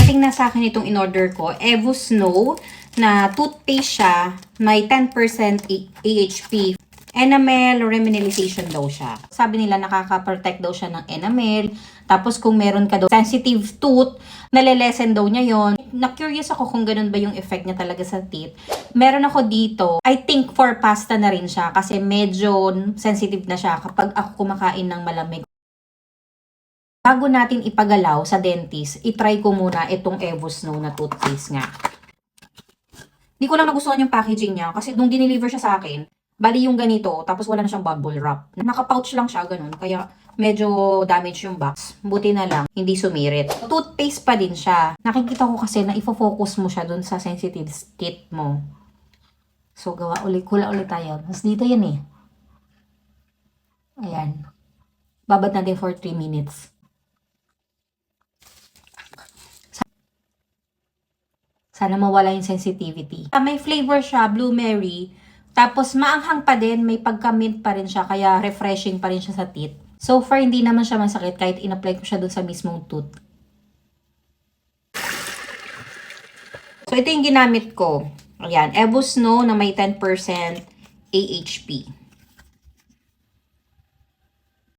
Dumating na sa akin itong in-order ko, Evo Snow, na toothpaste siya, may 10% AHP. Enamel remineralization daw siya. Sabi nila nakaka-protect daw siya ng enamel. Tapos kung meron ka daw sensitive tooth, nalilesen daw niya yon. Na-curious ako kung ganun ba yung effect niya talaga sa teeth. Meron ako dito, I think for pasta na rin siya kasi medyo sensitive na siya kapag ako kumakain ng malamig. Bago natin ipagalaw sa dentist, itry ko muna itong Evo Snow na toothpaste nga. Di ko lang nagustuhan yung packaging niya kasi nung dineliver siya sa akin, bali yung ganito, tapos wala na siyang bubble wrap. Naka-pouch lang siya, ganun. Kaya medyo damage yung box. Buti na lang, hindi sumirit. Toothpaste pa din siya. Nakikita ko kasi na ifo-focus mo siya dun sa sensitive teeth mo. So, hula ulit tayo. Mas dito yan eh. Ayan. Babad natin for 3 minutes. Sana mawala yung sensitivity. May flavor siya, blueberry. Tapos maanghang pa din, may pagka-mint pa rin siya, kaya refreshing pa rin siya sa teeth. So far, hindi naman siya masakit kahit in-apply ko siya dun sa mismong tooth. So ito yung ginamit ko. Ayan, Evo Snow na may 10% AHP.